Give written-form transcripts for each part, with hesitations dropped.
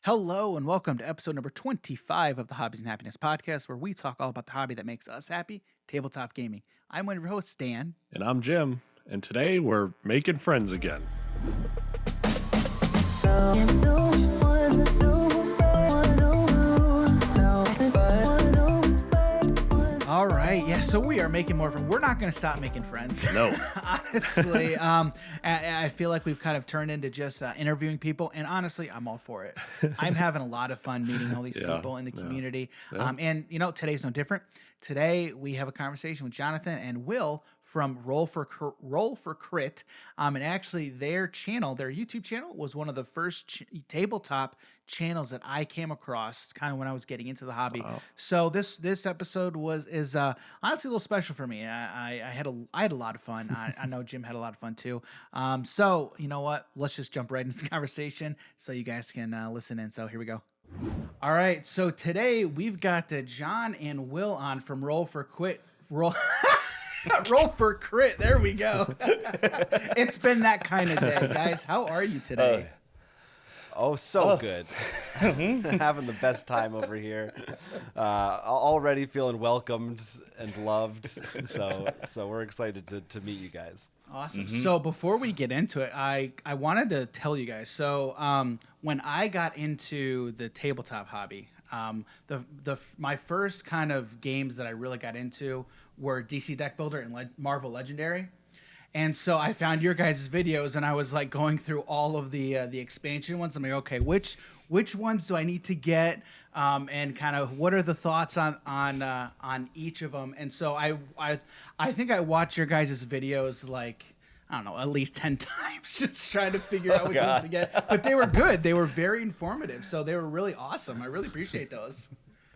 Hello and welcome to episode number 25 of the Hobbies and Happiness podcast, where we talk all about the hobby that makes us happy, tabletop gaming. I'm one of your hosts, Dan. And I'm Jim. And today we're making friends again. All right, yeah, so we are making more friends. We're not going to stop making friends. No. Honestly, I feel like we've kind of turned into just interviewing people, and honestly, I'm all for it. I'm having a lot of fun meeting all these people in the community, and, you know, today's no different. Today, we have a conversation with Jonathan and Will from Roll for Crit, and actually their channel, their YouTube channel, was one of the first tabletop channels that I came across kind of when I was getting into the hobby. Wow. So this episode is honestly a little special for me. I had a lot of fun. I know Jim had a lot of fun too. So you know what? Let's just jump right into the conversation so you guys can listen in. So here we go. All right. So today we've got Jon and Will on from Roll for Crit. Roll for Crit. There we go. It's been that kind of day, guys. How are you today? Good. Having the best time over here. Already feeling welcomed and loved. So we're excited to meet you guys. Awesome. Mm-hmm. So before we get into it, I wanted to tell you guys. So when I got into the tabletop hobby, my first kind of games that I really got into were DC Deck Builder and Marvel Legendary. And so I found your guys' videos, and I was like going through all of the expansion ones. I'm like, okay, which ones do I need to get, and kind of what are the thoughts on each of them? And so I think I watched your guys' videos like, I don't know, at least 10 times, just trying to figure out which ones to get. But they were good. They were very informative, so they were really awesome. I really appreciate those.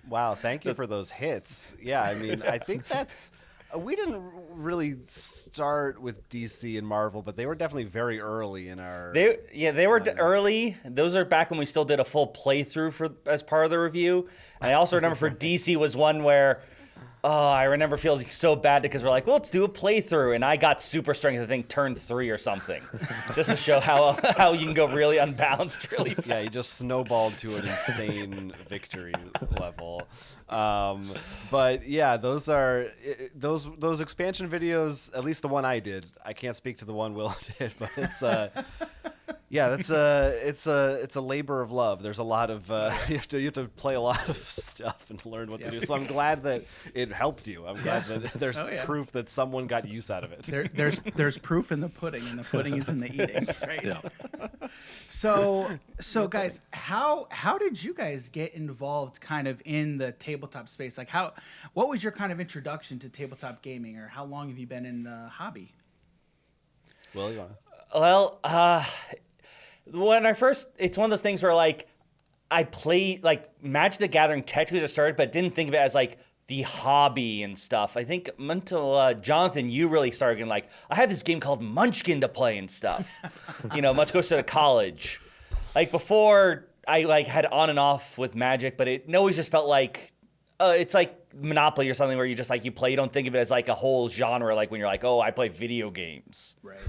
Wow, thank you for those hits. Yeah, I mean, I think that's. We didn't really start with DC and Marvel, but they were definitely very early in our. They were early. Those are back when we still did a full playthrough as part of the review. And I also remember for DC was one where, I remember feeling so bad because we're like, well, let's do a playthrough, and I got super strength. I think turn 3 or something, just to show how you can go really unbalanced really fast. Yeah, you just snowballed to an insane victory level. But yeah, those expansion videos, at least the one I did. I can't speak to the one Will did, but it's it's a labor of love. There's a lot of you have to play a lot of stuff and learn what to do. So I'm glad that it helped you. I'm glad that there's proof that someone got use out of it. There's proof in the pudding, and the pudding is in the eating, right? Yeah. So guys, how did you guys get involved kind of in the tabletop space? Like what was your kind of introduction to tabletop gaming, or how long have you been in the hobby? Will, you want to? Well, when it's one of those things where like I played like Magic the Gathering technically just started, but didn't think of it as like the hobby and stuff. I think until Jonathan, you really started getting like, I have this game called Munchkin to play and stuff. Much closer to college. Like before, I like had on and off with Magic, but it always just felt like it's like Monopoly or something where you just like you play. You don't think of it as like a whole genre. Like when you're like, I play video games. Right.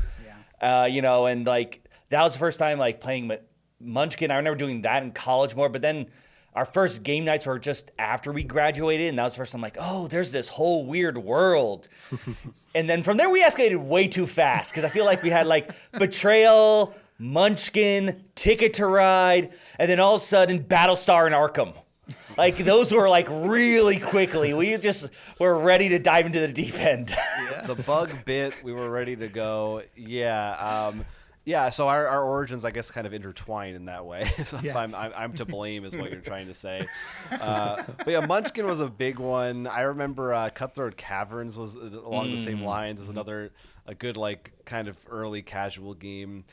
Yeah. And like that was the first time like playing Munchkin. I remember doing that in college more, but then our first game nights were just after we graduated, and that was the first time like, there's this whole weird world. And then from there, we escalated way too fast because I feel like we had like Betrayal, Munchkin, Ticket to Ride, and then all of a sudden Battlestar and Arkham. Like those were like really quickly. We just were ready to dive into the deep end. Yeah. The bug bit, we were ready to go. Yeah. Yeah, so our origins, I guess, kind of intertwine in that way. So if I'm to blame is what you're trying to say. But yeah, Munchkin was a big one. I remember Cutthroat Caverns was along the same lines as a good like kind of early casual game.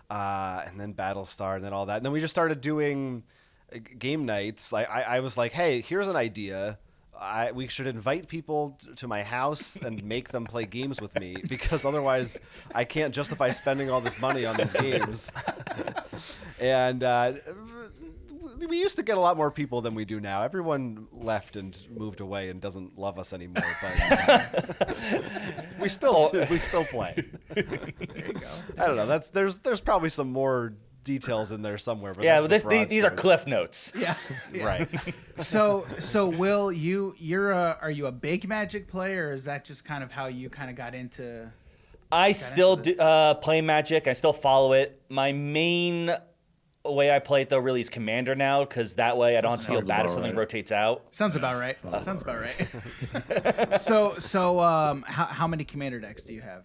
And then Battlestar and then all that. And then we just started doing game nights. I was like, hey, here's an idea. We should invite people to my house and make them play games with me, because otherwise I can't justify spending all this money on these games. And we used to get a lot more people than we do now. Everyone left and moved away and doesn't love us anymore. But we still play. There you go. I don't know. There's probably some more details in there somewhere. But Yeah, that's but these are cliff notes. Yeah. right. So Will, are you a big Magic player, or is that just kind of how you kind of got into? I still do play Magic. I still follow it. My main way I play it though really is Commander now, because that way I don't have to feel bad if something rotates out. Sounds about right. Sounds about right. So how many Commander decks do you have?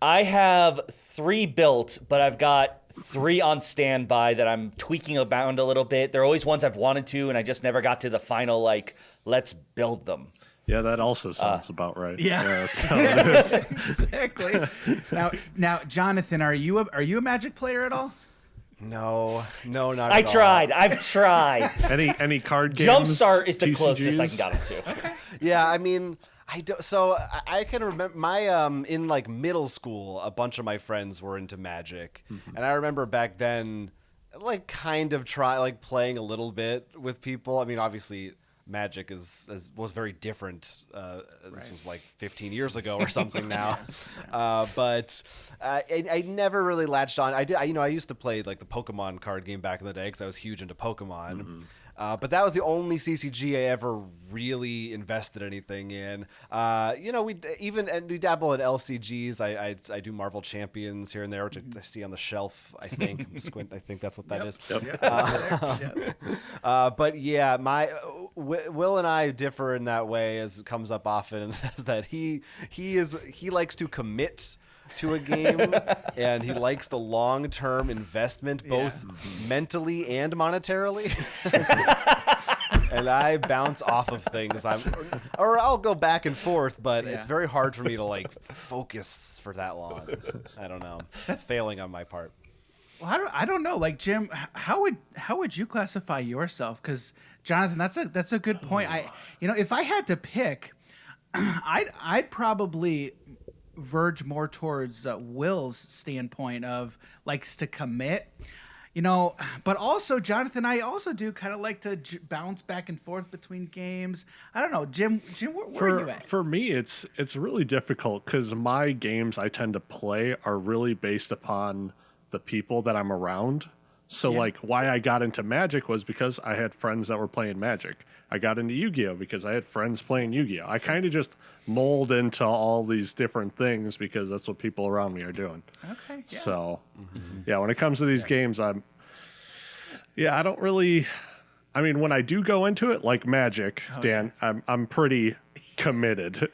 I have 3 built, but I've got 3 on standby that I'm tweaking around a little bit. They're always ones I've wanted to, and I just never got to the final, like, let's build them. Yeah, that also sounds about right. Yeah. That's how it is. Exactly. Now, Jonathan, are you a Magic player at all? No, not I at all. tried. I've tried. Any card games? Jumpstart is the TCGs? closest I can got him to. Okay. Yeah, I mean, I don't. So I can remember my in like middle school, a bunch of my friends were into Magic, and I remember back then, like kind of playing a little bit with people. I mean, obviously. Magic was very different. This was like 15 years ago or something now, but I never really latched on. I used to play like the Pokemon card game back in the day because I was huge into Pokemon. But that was the only CCG I ever really invested anything in. We dabble in LCGs. I do Marvel Champions here and there, which I see on the shelf. I think Squint. I think that's what that is. But yeah, Will and I differ in that way, as it comes up often, is that he likes to commit to a game and he likes the long-term investment, both mentally and monetarily. And I bounce off of things. I'll go back and forth, but it's very hard for me to like focus for that long. I don't know. It's failing on my part. Well, I don't know. Like Jim, how would you classify yourself? Because Jonathan, that's a good point. If I had to pick, I'd probably verge more towards Will's standpoint of likes to commit. But also Jonathan, I also do kind of like to bounce back and forth between games. I don't know, Jim, where are you at? For me, it's really difficult because my games I tend to play are really based upon the people that I'm around. So like why I got into Magic was because I had friends that were playing Magic. I got into Yu-Gi-Oh because I had friends playing Yu-Gi-Oh. I kind of just mold into all these different things because that's what people around me are doing. Okay. Yeah. So, when it comes to these games, I don't really. I mean, when I do go into it, like Magic, Dan, I'm pretty committed.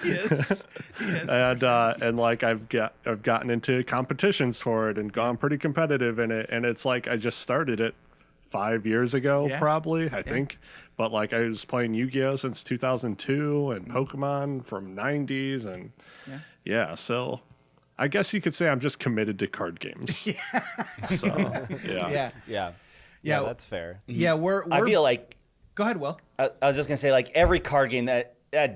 Yes. And like I've gotten into competitions for it and gone pretty competitive in it, and it's like I just started it 5 years ago, probably, I think. But like I was playing Yu-Gi-Oh since 2002 and Pokemon from 90s, and so I guess you could say I'm just committed to card games. So Yeah, that's fair. Yeah, I feel like. Go ahead, Will. I was just gonna say, like, every card game that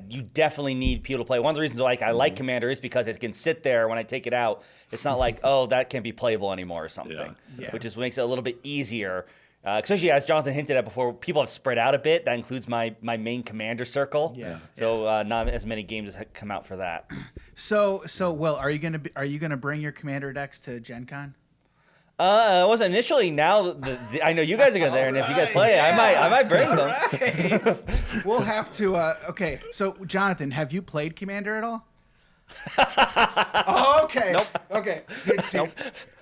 you definitely need people to play. One of the reasons I like Commander is because it can sit there when I take it out. It's not like, oh, that can't be playable anymore or something, which just makes it a little bit easier. Especially as Jonathan hinted at before, people have spread out a bit. That includes my main Commander circle. So not as many games have come out for that. So Will, are you gonna bring your Commander decks to Gen Con? It wasn't initially. Now I know you guys are going there, and if you guys play, I might bring them. Right. We'll have to. Okay, so Jonathan, have you played Commander at all? Oh, okay. Nope. Okay. Nope.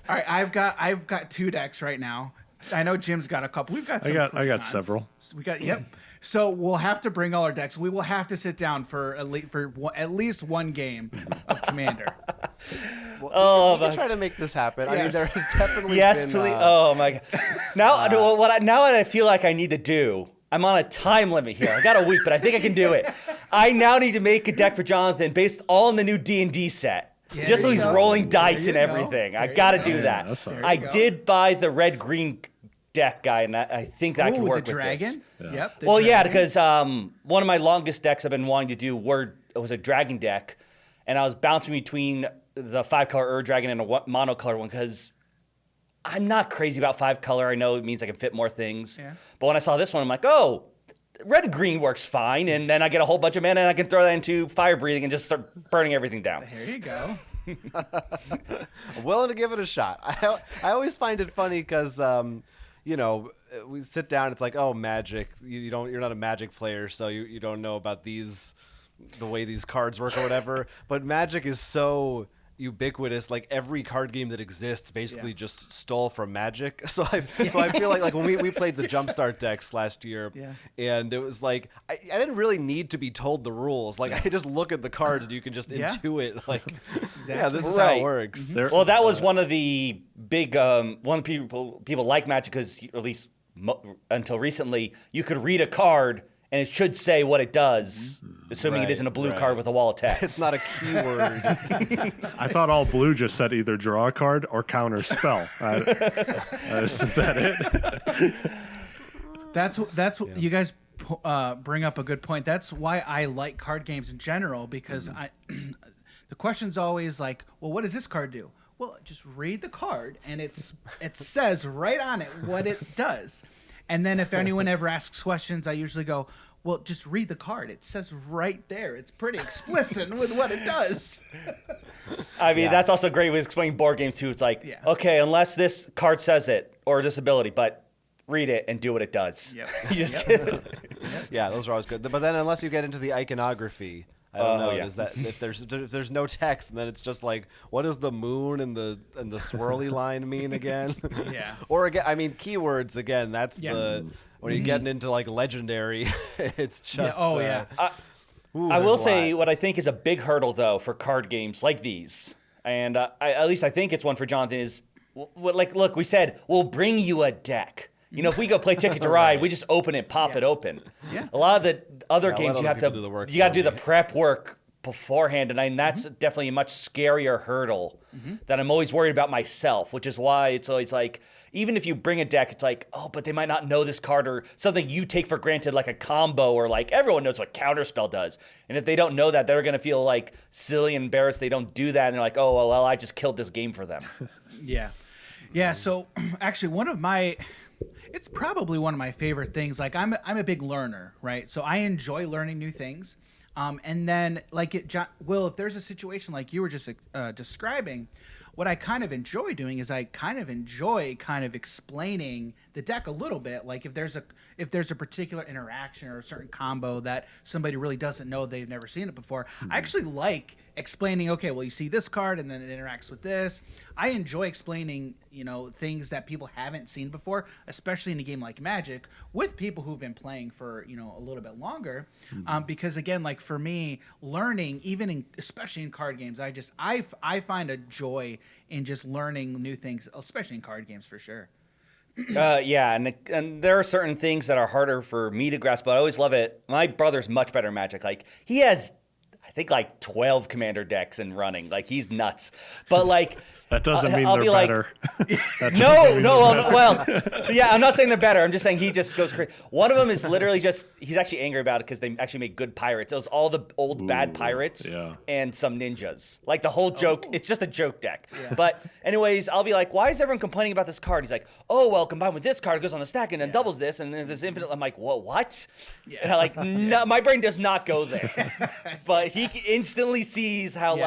All right, I've got 2 decks right now. I know Jim's got a couple. We've got some. I got several. We got So we'll have to bring all our decks. We will have to sit down for at least one game of Commander. Well, we can try to make this happen. I mean, there has definitely yes, been... please. Oh, my God. Now what I feel like I need to do, I'm on a time limit here. I got a week, but I think I can do it. I now need to make a deck for Jonathan based all in the new D&D set. Yeah, just so he's rolling dice and everything. I got to do that. I did buy the red-green deck guy, and I think I can work with this. Yep. Well, yeah, because one of my longest decks I've been wanting to do was a dragon deck, and I was bouncing between the 5-color Dragon and a monocolor one because I'm not crazy about 5-color. I know it means I can fit more things. Yeah. But when I saw this one, I'm like, oh, red-green works fine, and then I get a whole bunch of mana, and I can throw that into fire breathing and just start burning everything down. There you go. I'm willing to give it a shot. I always find it funny because, you know, we sit down. It's like, oh, Magic. You're not a Magic player, so you don't know about the way these cards work or whatever. But Magic is so ubiquitous. Like every card game that exists basically just stole from Magic. So I feel like when we played the Jumpstart decks last year, and it was like I didn't really need to be told the rules. Like I just look at the cards and you can just intuit like this is how it works. Well, that was one of the big one of people like Magic because at least until recently you could read a card and it should say what it does, assuming it isn't a blue card with a wall of text. It's not a keyword. I thought all blue just said either draw a card or counter spell. Isn't that it? That's you guys bring up a good point. That's why I like card games in general, because the question's always like, well, what does this card do? Well, just read the card, and it says right on it what it does. And then if anyone ever asks questions, I usually go, well, just read the card. It says right there. It's pretty explicit with what it does. I mean, that's also great with explaining board games, too. It's like, okay, unless this card says it or this ability, but read it and do what it does. Yep. You just Yeah, those are always good. But then unless you get into the iconography, I don't know. Is that if there's no text, and then it's just like, what does the moon and the swirly line mean again? Or again, I mean, keywords again. That's the when you're getting into like legendary, it's just. I will say what I think is a big hurdle though for card games like these, and at least I think it's one for Jonathan. Is like, look, we said we'll bring you a deck. You know, if we go play Ticket to Ride, we just open it, pop it open. Yeah. A lot of the other games you have to do the prep work beforehand, and that's definitely a much scarier hurdle that I'm always worried about myself, which is why it's always like, even if you bring a deck, it's like, oh, but they might not know this card or something you take for granted, like a combo, or like everyone knows what Counterspell does. And if they don't know that, they're going to feel like silly and embarrassed they don't do that, and they're like, oh, well, I just killed this game for them. Yeah, so actually it's probably one of my favorite things. Like I'm a big learner, right? So I enjoy learning new things. And then Will, if there's a situation like you were just describing, what I kind of enjoy doing is I kind of enjoy explaining the deck a little bit. Like if there's a particular interaction or a certain combo that somebody really doesn't know, they've never seen it before, I actually like explaining, okay, well, you see this card and then it interacts with this. I enjoy explaining, things that people haven't seen before, especially in a game like Magic, with people who've been playing for, a little bit longer. Because again, like for me, learning, especially in card games, I find a joy in just learning new things, especially in card games for sure. And there are certain things that are harder for me to grasp, but I always love it. My brother's much better at Magic. Like he has, I think, like 12 commander decks and running. Like he's nuts. But like that doesn't mean they're better. I'm not saying they're better. I'm just saying he just goes crazy. One of them is literally he's actually angry about it because they actually make good pirates. It was all the old bad pirates and some ninjas. Like the whole joke, it's just a joke deck. Yeah. But anyways, I'll be like, why is everyone complaining about this card? He's like, oh, well, combined with this card, it goes on the stack and then doubles this and then there's infinite. I'm like, whoa, what? Yeah. And I'm like, no, my brain does not go there. But he instantly sees how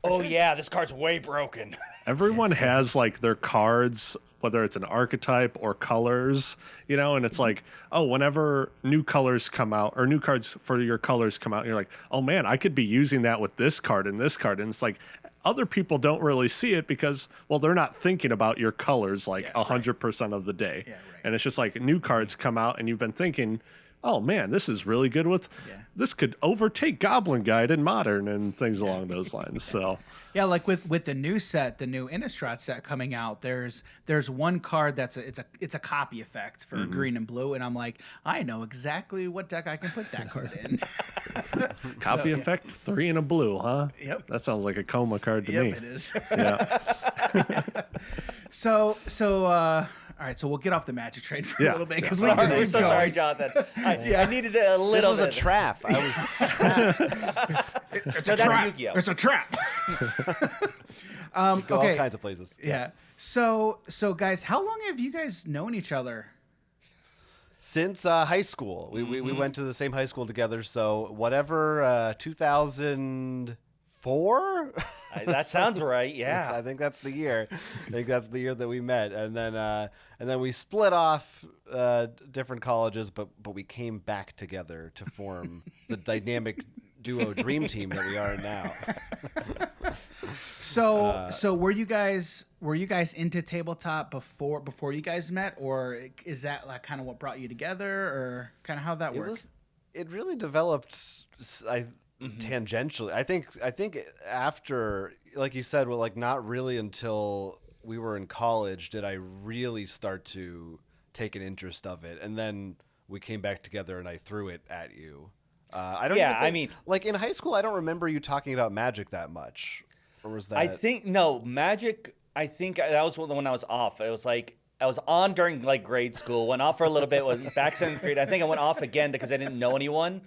oh yeah, this card's way broken. Everyone has like their cards, whether it's an archetype or colors, and it's like, oh, whenever new colors come out or new cards for your colors come out, you're like, oh man, I could be using that with this card and this card. And it's like other people don't really see it because, well, they're not thinking about your colors 100% of the day. Yeah, right. And it's just like new cards come out and you've been thinking, oh man, this is really good this could overtake Goblin Guide in Modern and things along those lines. So like with the new set, the new Innistrad set coming out, there's one card that's it's a copy effect for green and blue, and I'm like, I know exactly what deck I can put that card in. Copy effect, 3 and a blue, huh? Yep. That sounds like a coma card to me. Yep, it is. Yeah. All right, so we'll get off the Magic train for a little bit because we're so sorry, Jonathan. I needed a little. This was a trap. I was trapped. It's a trap. It's a trap. Go all kinds of places. Yeah. So guys, how long have you guys known each other? Since high school. We went to the same high school together. So whatever, 2004. That sounds right. Yeah. I think that's the year. I think that's the year that we met, and then we split off different colleges, but we came back together to form the dynamic duo dream team that we are now. So were you guys into tabletop before you guys met, or is that like kind of what brought you together, or kind of how that works? It really developed tangentially. I think after, like you said, well, like not really until we were in college did I really start to take an interest of it, and then we came back together and I threw it at you. I don't. Yeah, I mean, like in high school, I don't remember you talking about Magic that much, or was that? I think no Magic. I think that was when I was off. It was like I was on during like grade school, went off for a little bit, was back 7th grade. I think I went off again because I didn't know anyone.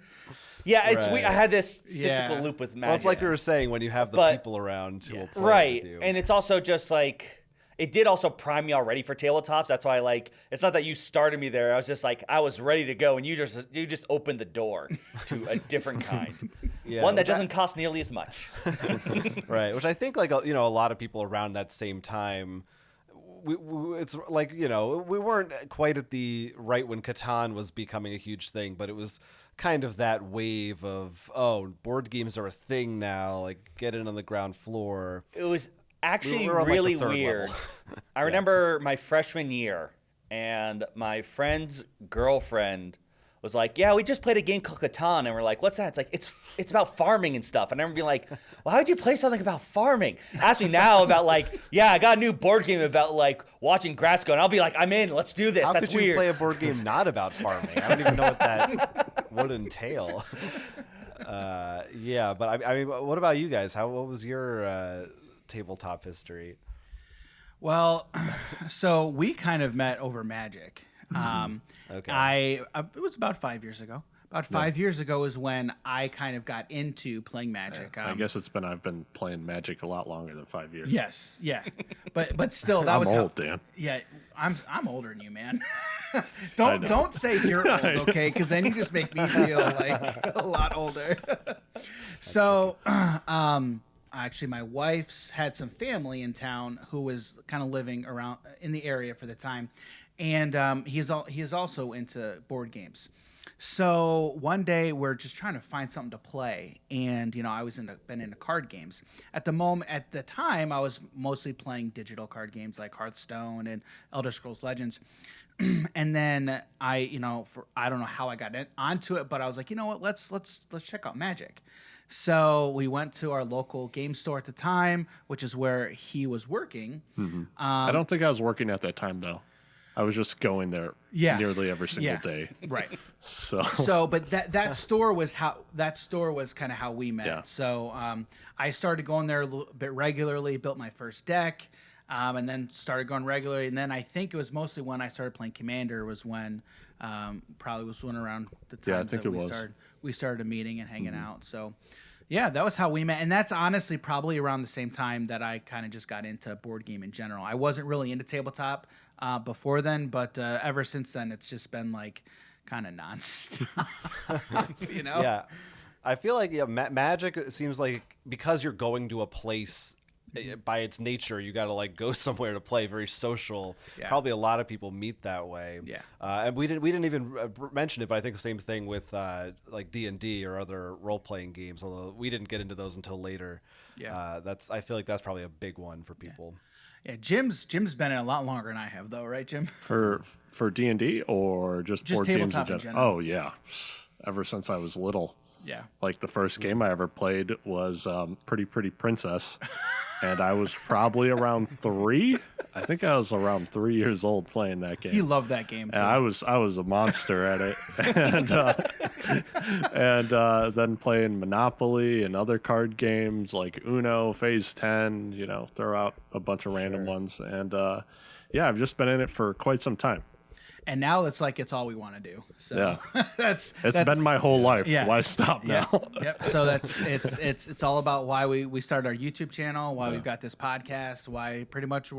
Yeah, it's Right. weird. I had this cyclical loop with Magic. Well, it's like we were saying, when you have the people around who will play right, with you. and it's also just like it did also prime me already for tabletops. That's why it's not that you started me there. I was just like I was ready to go, and you just opened the door to a different kind, one that doesn't cost nearly as much. Right, which I think like a lot of people around that same time. It's like we weren't quite at the right when Catan was becoming a huge thing, but it was kind of that wave of board games are a thing now, like get in on the ground floor. It was actually We're on, really like, the third weird. level. I remember my freshman year, and my friend's girlfriend was like, "Yeah, we just played a game called Catan," and we're like, "What's that?" It's like it's about farming and stuff. And I remember being like, "Why would you play something about farming?" Ask me now about like, "Yeah, I got a new board game about like watching grass grow," and I'll be like, "I'm in. Let's do this." How That's could you weird. play a board game not about farming? I don't even know what that would entail. Yeah, but I mean, what about you guys? What was your tabletop history? Well, so we kind of met over Magic. Okay. It was about 5 years ago. About 5 years ago is when I kind of got into playing Magic. I guess I've been playing Magic a lot longer than 5 years. Yes, yeah, but still, that I'm was old, Dan. Yeah, I'm older than you, man. Don't say you're old, okay? Because then you just make me feel like a lot older. So, actually, my wife's had some family in town who was kind of living around in the area for the time, and he is also into board games. So one day we're just trying to find something to play, and I was been into card games. At the time, I was mostly playing digital card games like Hearthstone and Elder Scrolls Legends. And then I don't know how I got onto it, but I was like, you know what, let's check out Magic. So we went to our local game store at the time, which is where he was working. Mm-hmm. I don't think I was working at that time though. I was just going there nearly every single day. Right. But that store was kind of how we met. Yeah. So I started going there a little bit regularly, built my first deck, and then started going regularly. And then I think it was mostly when I started playing Commander was when probably was when around the time I think we started meeting and hanging out. So yeah, that was how we met. And that's honestly probably around the same time that I kind of just got into board game in general. I wasn't really into tabletop before then, but ever since then, it's just been like kind of nonstop, Yeah. I feel like Magic seems like because you're going to a place by its nature, you got to like go somewhere to play. Very social. Yeah. Probably a lot of people meet that way. Yeah. And we didn't even mention it, but I think the same thing with like D&D or other role playing games. Although we didn't get into those until later. Yeah. I feel like that's probably a big one for people. Yeah, Jim's been in a lot longer than I have, though, right, Jim? For D&D or just board games tabletop in in general? Oh yeah, ever since I was little. Yeah. Like the first game I ever played was Pretty Princess, and I was probably around 3. I think I was around 3 years old playing that game. He loved that game too. And I was a monster at it, and then playing Monopoly and other card games like Uno, Phase 10. Throw out a bunch of random ones, and I've just been in it for quite some time. And now it's like it's all we want to do. So yeah, that's been my whole life. Yeah. Why stop now? Yep. So it's all about why we started our YouTube channel, why we've got this podcast, why pretty much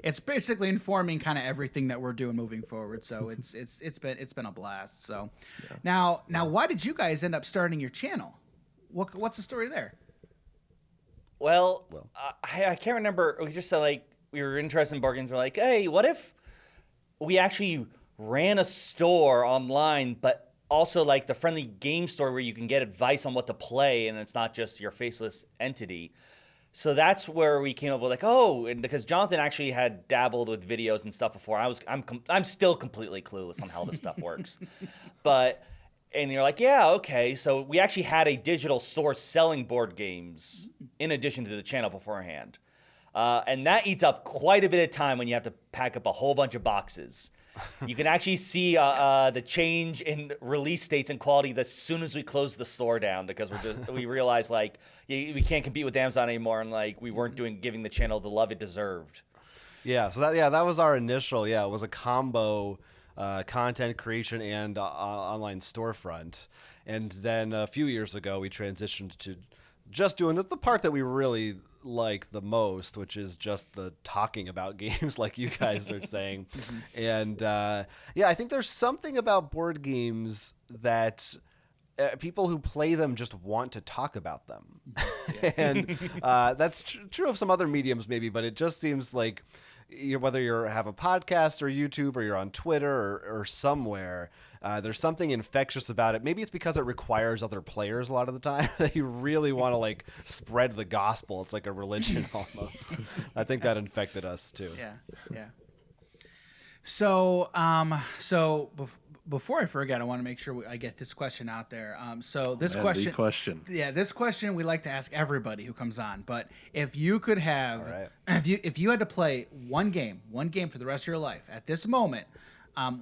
it's basically informing kind of everything that we're doing moving forward. So it's been a blast. So now why did you guys end up starting your channel? What's the story there? Well, I can't remember. We just said like we were interested in board games. We're like, hey, what if we actually ran a store online, but also like the friendly game store where you can get advice on what to play, and it's not just your faceless entity. So that's where we came up with like, oh, and because Jonathan actually had dabbled with videos and stuff before. I'm still completely clueless on how this stuff works, and you're like, yeah, okay. So we actually had a digital store selling board games in addition to the channel beforehand. And that eats up quite a bit of time when you have to pack up a whole bunch of boxes. You can actually see the change in release dates and quality as soon as we close the store down, because we realized like we can't compete with Amazon anymore, and like we weren't giving the channel the love it deserved. Yeah, so that was our initial. Yeah, it was a combo, content creation and online storefront, and then a few years ago we transitioned to just doing the part that we really like the most, which is just the talking about games like you guys are saying. And I think there's something about board games that people who play them just want to talk about them. And that's true of some other mediums maybe, but it just seems like whether you have a podcast or YouTube or you're on Twitter or somewhere, there's something infectious about it. Maybe it's because it requires other players a lot of the time that you really want to like spread the gospel. It's like a religion almost. I think that infected us too. Yeah. So, before I forget, I want to make sure I get this question out there. This question. Yeah, this question we like to ask everybody who comes on. But if you could have, if you had to play one game for the rest of your life at this moment,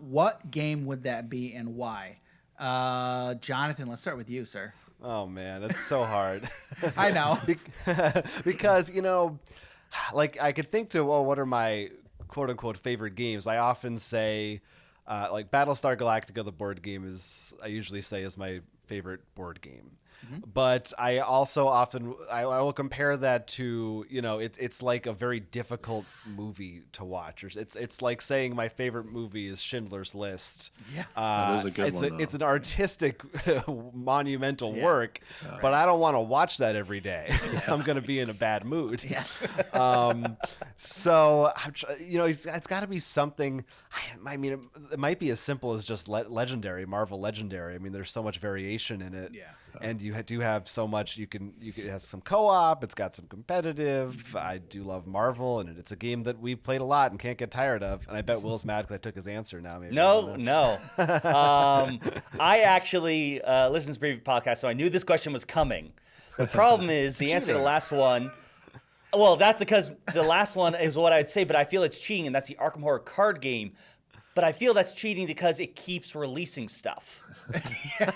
what game would that be and why? Jonathan, let's start with you, sir. Oh man, it's so hard. I know. Because like I could think to, well, what are my quote unquote favorite games? I often say like Battlestar Galactica, the board game, I usually say is my favorite board game. But I also often I will compare that to, it's like a very difficult movie to watch. It's like saying my favorite movie is Schindler's List. Yeah, that is a good one, it's an artistic monumental work, but I don't want to watch that every day. I'm going to be in a bad mood. Yeah. So it's got to be something. I mean, it might be as simple as just Legendary, Marvel Legendary. I mean, there's so much variation in it. Yeah. And you do have so much. It has some co-op. It's got some competitive. I do love Marvel, and it's a game that we've played a lot and can't get tired of. And I bet Will's mad because I took his answer now. Maybe no. I actually listened to previous podcasts, so I knew this question was coming. The problem is the answer to the last one. Well, that's because the last one is what I'd say, but I feel it's cheating, and that's the Arkham Horror card game. But I feel that's cheating because it keeps releasing stuff.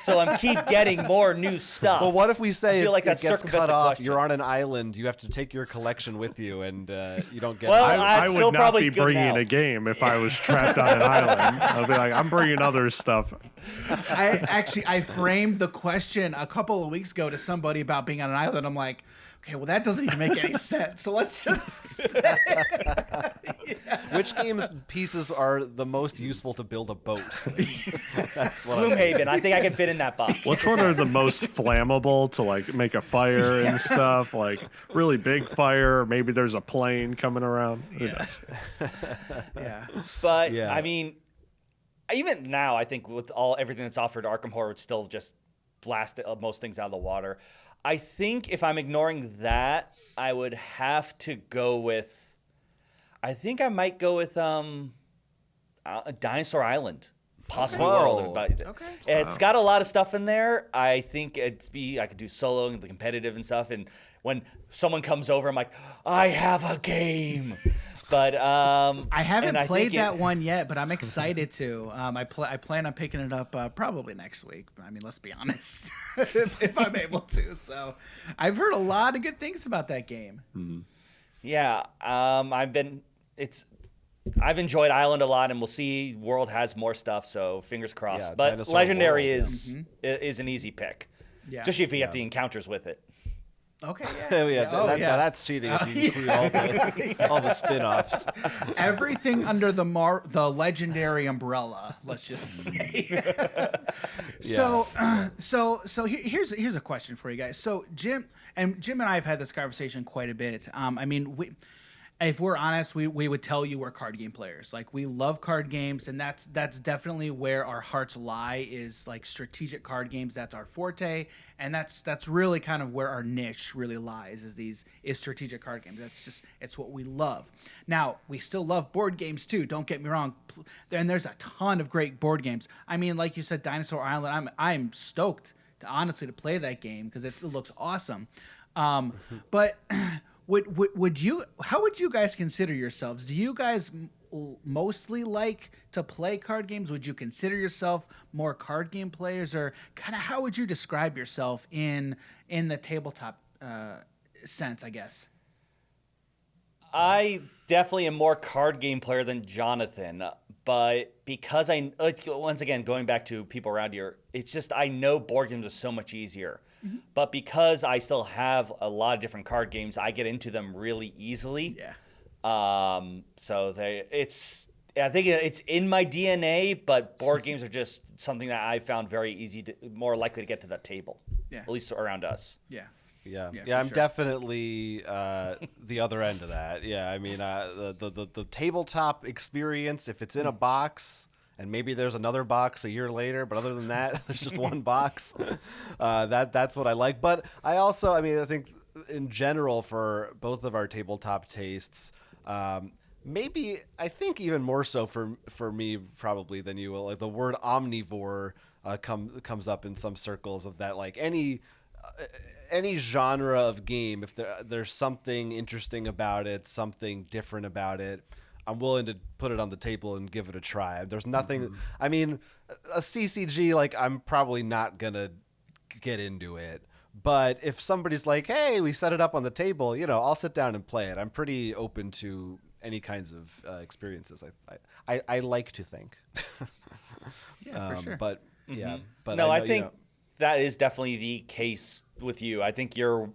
So I'm keep getting more new stuff. Well, what if we say it gets cut off? Question. You're on an island. You have to take your collection with you, and you don't get. Well, I would not be bringing now. a game if I was trapped on an island. I'll be like, I'm bringing other stuff. I framed the question a couple of weeks ago to somebody about being on an island. I'm like, okay, well, that doesn't even make any sense. So let's just say. Which games pieces are the most useful to build a boat? That's what Gloomhaven. I think I can fit in that box. Which one are the most flammable to like make a fire and stuff? Like really big fire. Maybe there's a plane coming around. Who knows? Yeah. But I mean, even now, I think with everything that's offered, Arkham Horror would still just blast most things out of the water. I think if I'm ignoring that, I would have to go with. I think I might go with Dinosaur Island, Possible World. Okay. It's got a lot of stuff in there. I think I could do solo and the competitive and stuff. And when someone comes over, I'm like, I have a game. But I haven't played that one yet, but I'm excited to. I plan on picking it up probably next week. I mean, let's be honest, if I'm able to. So, I've heard a lot of good things about that game. Mm-hmm. Yeah, I've enjoyed Island a lot, and we'll see. World has more stuff, so fingers crossed. Yeah, but Dinosaur Legendary World, is an easy pick, Yeah. especially if you have the encounters with it. Okay, that's cheating if you include all the spin-offs. Everything under the legendary umbrella, let's just say. So here's a question for you guys. So Jim and I have had this conversation quite a bit. I mean, if we're honest, we would tell you we're card game players. Like, we love card games, and that's definitely where our hearts lie, is like strategic card games. That's our forte, and that's really kind of where our niche really lies, is strategic card games. It's what we love. Now, we still love board games too, don't get me wrong. And there's a ton of great board games. I mean, like you said, Dinosaur Island, I'm stoked to play that game because it looks awesome. But Would you? How would you guys consider yourselves? Do you guys mostly like to play card games? Would you consider yourself more card game players, or kind of how would you describe yourself in the tabletop sense? I guess. I definitely am more card game player than Jonathan, but because once again, going back to people around here, it's just I know board games are so much easier. Mm-hmm. But because I still have a lot of different card games, I get into them really easily. Yeah. So I think it's in my DNA, but board games are just something that I found very easy more likely to get to the table. Yeah. At least around us. Yeah. Yeah, I'm definitely the other end of that. Yeah, I mean, the tabletop experience, if it's in a box, and maybe there's another box a year later, but other than that, there's just one box. That's what I like. But I think in general for both of our tabletop tastes, maybe I think even more so for me probably than you will. Like, the word omnivore comes up in some circles of that. Like, any genre of game, if there's something interesting about it, something different about it, I'm willing to put it on the table and give it a try. There's nothing. Mm-hmm. I mean, a CCG, like, I'm probably not gonna get into it. But if somebody's like, "Hey, we set it up on the table," I'll sit down and play it. I'm pretty open to any kinds of experiences. I like to think. Yeah, for sure. But yeah, but no, I think that is definitely the case with you. I think you're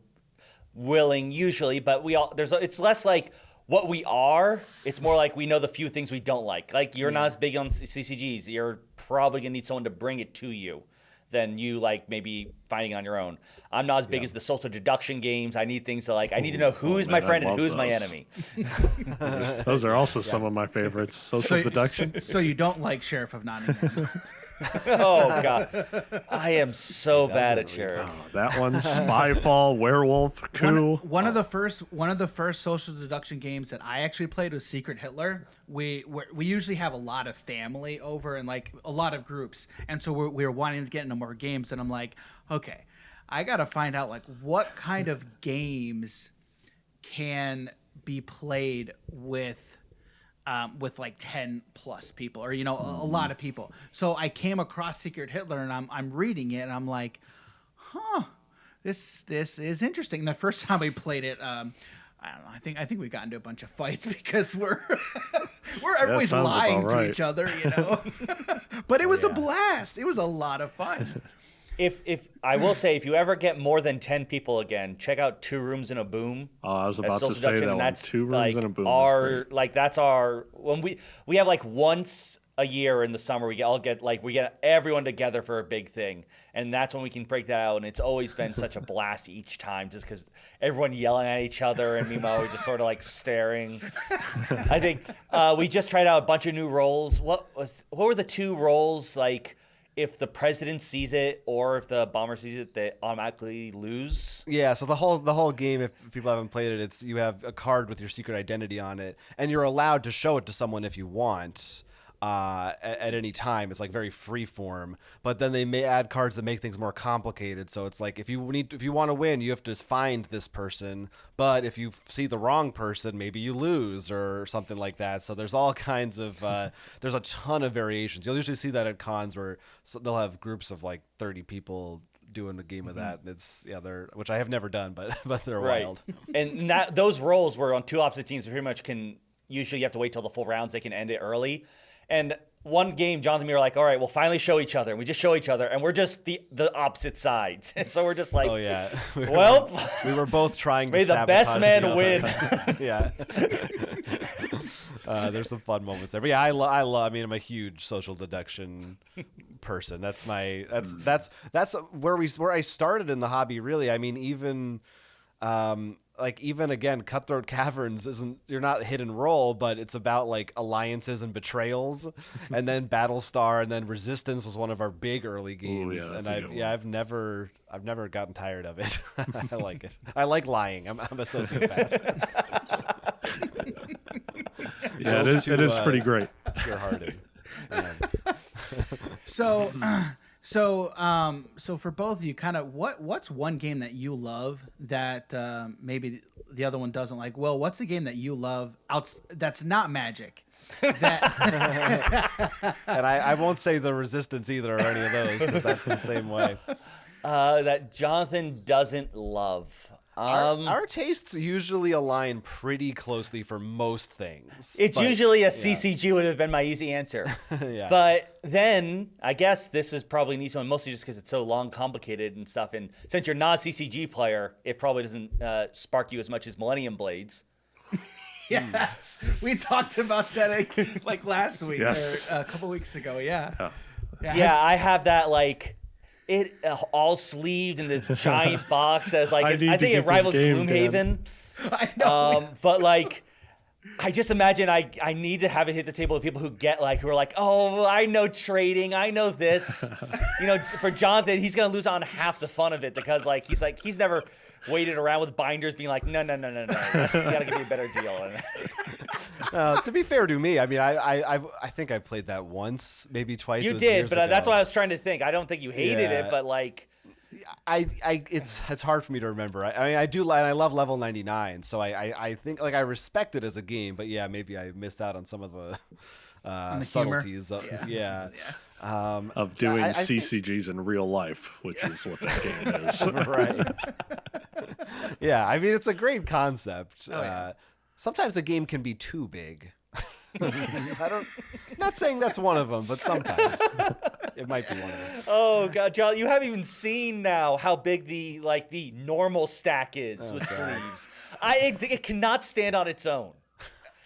willing usually, but it's less like what we are. It's more like we know the few things we don't like. Like, you're not as big on CCGs. You're probably gonna need someone to bring it to you than you like maybe finding on your own. I'm not as big as the social deduction games. I need things I need to know who's my friend and who's my enemy. Those are also some of my favorites. Social deduction. So you don't like Sheriff of Nottingham? Oh God, I am so bad at Sheriff. Oh, that one, Spyfall, Werewolf, Coup. One of the first social deduction games that I actually played was Secret Hitler. We usually have a lot of family over and like a lot of groups, and so we're wanting to get into more games. And I'm like, okay, I gotta find out like what kind of games can be played with like 10 plus people, or a lot of people. So I came across Secret Hitler, and I'm reading it, and I'm like, this is interesting. And the first time we played it, I don't know, I think we got into a bunch of fights because everybody's lying to each other, But it was a blast. It was a lot of fun. If I will say, if you ever get more than 10 people again, check out Two Rooms and a Boom. Oh, I was about to say that one. 2 Rooms and a Boom. That's our when we have like once a year in the summer we get everyone together for a big thing, and that's when we can break that out. And it's always been such a blast each time, just because everyone yelling at each other, and meanwhile we're just sort of like staring. I think we just tried out a bunch of new roles. What were the 2 roles like? If the president sees it or if the bomber sees it, they automatically lose. Yeah, so the whole game, if people haven't played it, it's you have a card with your secret identity on it, and you're allowed to show it to someone if you want. At any time. It's like very free form, but then they may add cards that make things more complicated. So it's like if you want to win, you have to find this person, but if you see the wrong person, maybe you lose or something like that. So there's all kinds of there's a ton of variations. You'll usually see that at cons where they'll have groups of like 30 people doing a game of that. And it's they're, which I have never done, but they're wild. And those roles were on 2 opposite teams. Pretty much usually you have to wait till the full rounds. They can end it early. And one game, Jonathan and me were like, all right, we'll finally show each other. And we just show each other, and we're just the opposite sides. And so we're just like, oh yeah, well, we were both trying to may the best man win. Yeah. There's some fun moments there, but yeah, I mean, I'm a huge social deduction person. That's where I started in the hobby. Really, I mean, even again, Cutthroat Caverns you're not hit and roll, but it's about like alliances and betrayals, and then Battlestar, and then Resistance was one of our big early games. Ooh, and I've never gotten tired of it. I like it. I like lying. I'm a sociopath. Yeah, it is pretty great. Pure-hearted. So for both of you, kind of what's one game that you love that maybe the other one doesn't like? Well, what's a game that you love that's not Magic? That And I won't say the Resistance either or any of those, because that's the same way. That Jonathan doesn't love. Our tastes usually align pretty closely for most things. It's usually a CCG would have been my easy answer. Yeah. But then I guess this is probably an easy one, mostly just because it's so long, complicated and stuff. And since you're not a CCG player, it probably doesn't spark you as much as Millennium Blades. Yes, we talked about that like last week Yes. or a couple weeks ago. Yeah. Yeah, I have that like it all sleeved in this giant box that is like I think it rivals Gloomhaven. I know. But like I just imagine I need to have it hit the table with people who are like, oh, I know trading, I know this. For Jonathan, he's gonna lose on half the fun of it because he's never waited around with binders being like, no. You gotta give me a better deal. To be fair to me, I mean, I think I played that once, maybe twice. You did, but that's why I was trying to think. I don't think you hated it, but like, it's hard for me to remember. I mean, I do, and I love Level 99, so I think like I respect it as a game, but yeah, maybe I missed out on some of the subtleties. Of doing CCGs in real life, which is what that game is. Right. Yeah, I mean, it's a great concept. Yeah. Sometimes a game can be too big. Not saying that's one of them, but sometimes it might be one of them. Oh God, John, you haven't even seen now how big the normal stack is with sleeves. It cannot stand on its own.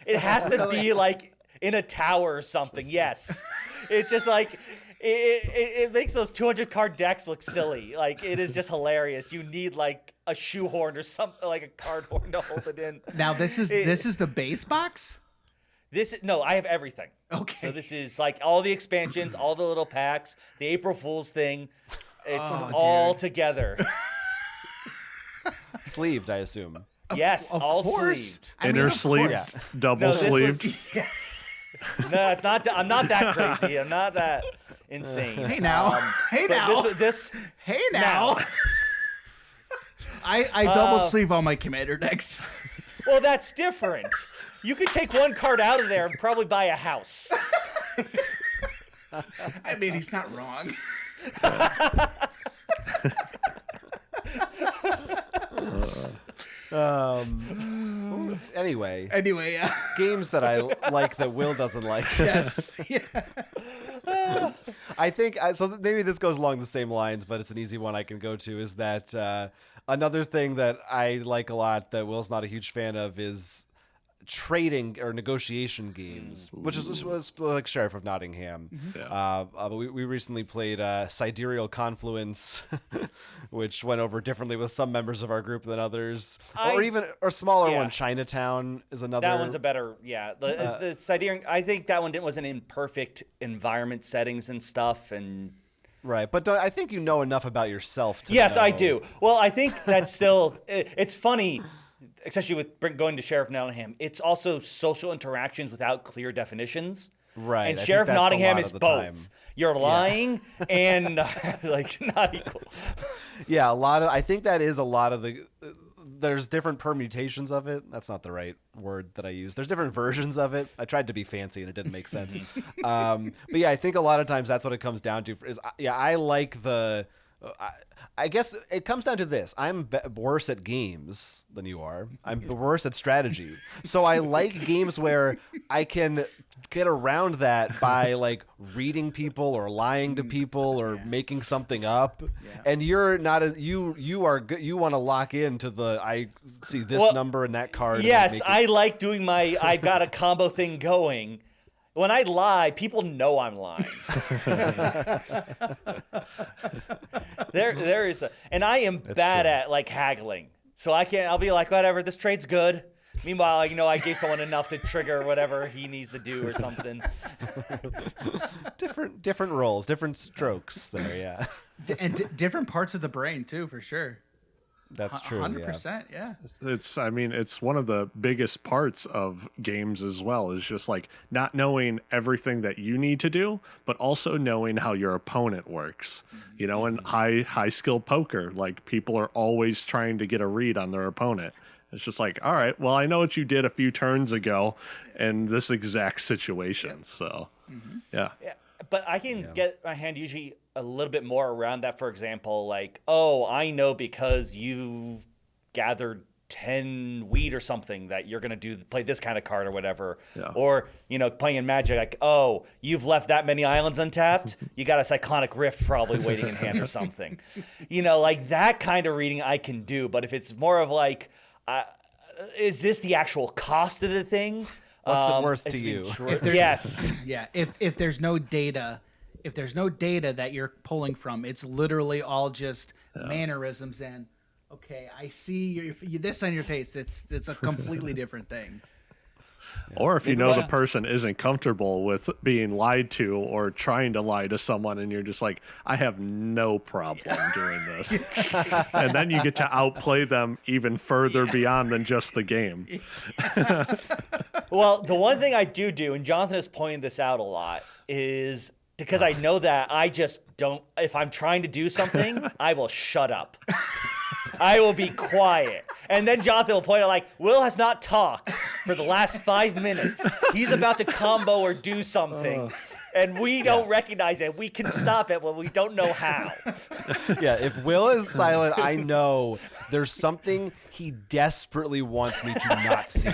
It has to be like in a tower or something. Yes, it's just like. It makes those 200 card decks look silly. Like, it is just hilarious. You need like a shoehorn or something, like a card horn to hold it in. Now this is the base box. No, I have everything. Okay. So this is like all the expansions, all the little packs, the April Fool's thing. It's all together. Sleeved, I assume. Yes, of all course. sleeved. Inner sleeve, course. double sleeved. No, it's not. I'm not that crazy. I'm not that insane. Hey now. Hey now. This. Hey now. I double sleeve all my commander decks. Well, that's different. You could take one card out of there and probably buy a house. I mean, he's not wrong. Anyway, yeah. games that I like that Will doesn't like. Yes. Yeah. I think so. Maybe this goes along the same lines, but it's an easy one I can go to. Is that another thing that I like a lot that Will's not a huge fan of is trading or negotiation games, which is like Sheriff of Nottingham. Yeah. But we recently played Sidereal Confluence, which went over differently with some members of our group than others. Or smaller one, Chinatown is another. That one's a better, the Siderian, I think that one wasn't in perfect environment settings and stuff, and right, but I think you know enough about yourself to yes, know. I do. Well, I think that's still, it's funny, especially with going to Sheriff Nottingham. It's also social interactions without clear definitions. Right. And I Sheriff think that's Nottingham a lot is of the both. time. You're lying and like not equal. Yeah, I think that is a lot of the. There's different permutations of it. That's not the right word that I use. There's different versions of it. I tried to be fancy and it didn't make sense. But yeah, I think a lot of times that's what it comes down to. I like the I guess it comes down to this. I'm worse at games than you are. I'm worse at strategy. So I like games where I can get around that by like reading people or lying to people or making something up. Yeah. And you're not as you are good. You want to lock into the I see this number and that card. Yes, I like doing my I've got a combo thing going. When I lie, people know I'm lying. there is and I am bad at like haggling. So I'll be like, whatever, this trade's good. Meanwhile, I gave someone enough to trigger whatever he needs to do or something. Different roles, different strokes there, yeah. And different parts of the brain too, for sure. That's true. 100%, yeah. It's one of the biggest parts of games as well, is just like not knowing everything that you need to do, but also knowing how your opponent works. In high skill poker, like people are always trying to get a read on their opponent. It's just like, all right, well, I know what you did a few turns ago in this exact situation. So, yeah. But I can get my hand usually a little bit more around that. For example, like, oh, I know because you've gathered 10 wheat or something that you're going to play this kind of card or whatever. Yeah. Or, playing in Magic, like, oh, you've left that many islands untapped. You got a Cyclonic Rift probably waiting in hand or something. Like that kind of reading I can do. But if it's more of like, is this the actual cost of the thing? What's it worth to you? Yes. Yeah. If there's no data, that you're pulling from, it's literally all just mannerisms and okay, I see this on your face. It's a completely different thing. Or if the person isn't comfortable with being lied to or trying to lie to someone, and you're just like, I have no problem doing this. And then you get to outplay them even further beyond than just the game. Well, the one thing I do, and Jonathan has pointed this out a lot, is because I know that I just don't, if I'm trying to do something, I will shut up. I will be quiet. And then Jonathan will point out, like, Will has not talked for the last 5 minutes. He's about to combo or do something. And we don't recognize it. We can stop it, but we don't know how. Yeah, if Will is silent, I know there's something he desperately wants me to not see.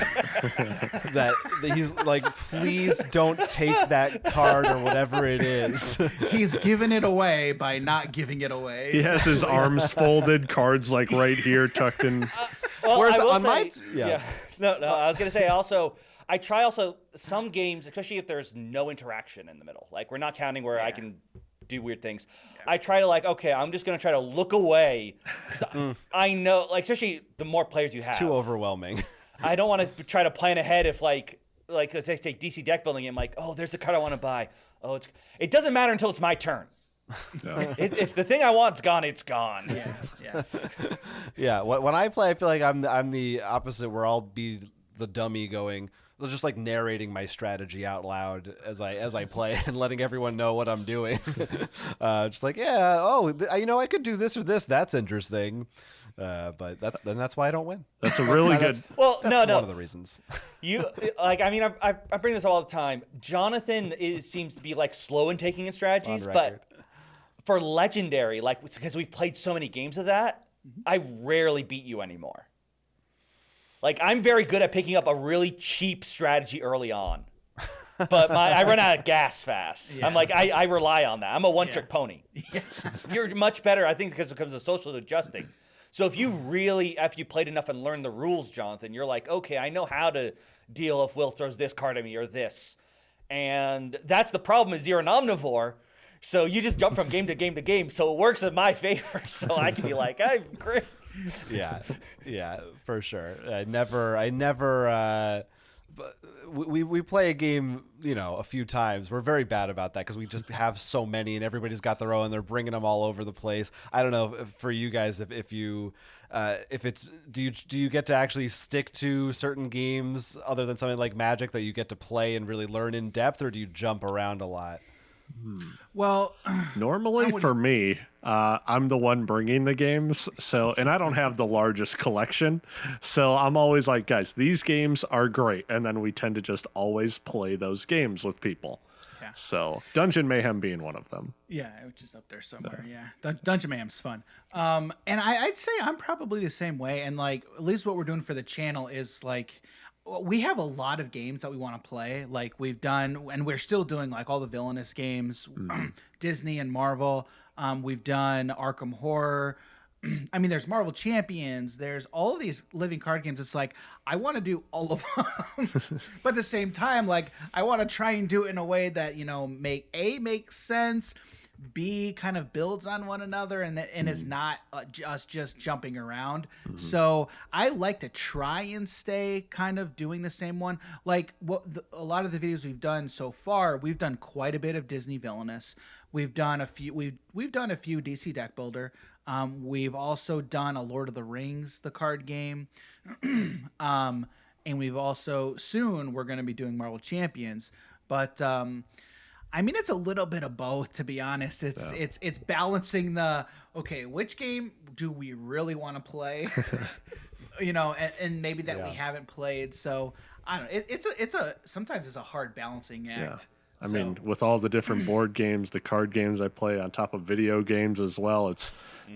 that he's like, please don't take that card or whatever it is. He's giving it away by not giving it away. He has his arms folded, cards like right here tucked in. Well, whereas I was going to say also, I try also some games, especially if there's no interaction in the middle. Like we're not counting where I can do weird things. Yeah. I try to like, okay, I'm just going to try to look away. Because I know, like, especially the more players you have. It's too overwhelming. I don't want to try to plan ahead if like let's say take DC deck building. I'm like, oh, there's the card I want to buy. Oh, it doesn't matter until it's my turn. No. If the thing I want's gone, it's gone. Yeah. When I play, I feel like I'm the opposite, where I'll be the dummy going, just like narrating my strategy out loud as I play and letting everyone know what I'm doing. Just like, I could do this or this. That's interesting. But that's why I don't win. That's a really good. That's one of the reasons. I bring this up all the time. Jonathan seems to be like slow in taking in strategies, but for Legendary, like, because we've played so many games of that, I rarely beat you anymore. Like, I'm very good at picking up a really cheap strategy early on, but I run out of gas fast. Yeah. I'm like, I rely on that. I'm a one-trick pony. Yeah. You're much better, I think, because it comes to social adjusting. So if you really, after you played enough and learned the rules, Jonathan, you're like, okay, I know how to deal if Will throws this card at me or this. And that's the problem, is you're an omnivore. So you just jump from game to game to game. So it works in my favor. So I can be like, I'm great. Yeah, for sure. I never. We play a game, a few times. We're very bad about that because we just have so many, and everybody's got their own. They're bringing them all over the place. I don't know if for you guys, if it's do you get to actually stick to certain games other than something like Magic that you get to play and really learn in depth, or do you jump around a lot? Well, normally for me, I'm the one bringing the games, and I don't have the largest collection, so I'm always like, guys, these games are great, and then we tend to just always play those games with people. So Dungeon Mayhem being one of them. Yeah, which is up there somewhere. Yeah, Dungeon Mayhem's fun. And I'd say I'm probably the same way. And like, at least what we're doing for the channel is like, we have a lot of games that we want to play. Like we've done, and we're still doing like all the villainous games, Disney and Marvel. We've done Arkham Horror. I mean, there's Marvel Champions. There's all of these living card games. It's like, I want to do all of them. But at the same time, like, I want to try and do it in a way that, you know, makes sense, B, kind of builds on one another, and is not just jumping around. So I like to try and stay kind of doing the same one. Like, a lot of the videos we've done so far, we've done quite a bit of Disney Villainous. We've done a few. We've done a few DC Deck Builder. We've also done a Lord of the Rings, the card game, and we've also we're going to be doing Marvel Champions. But I mean, it's a little bit of both, to be honest. It's balancing which game do we really want to play, you know, and maybe that we haven't played. So I don't know. Sometimes it's a hard balancing act. Yeah. I mean, with all the different board games, the card games I play on top of video games as well,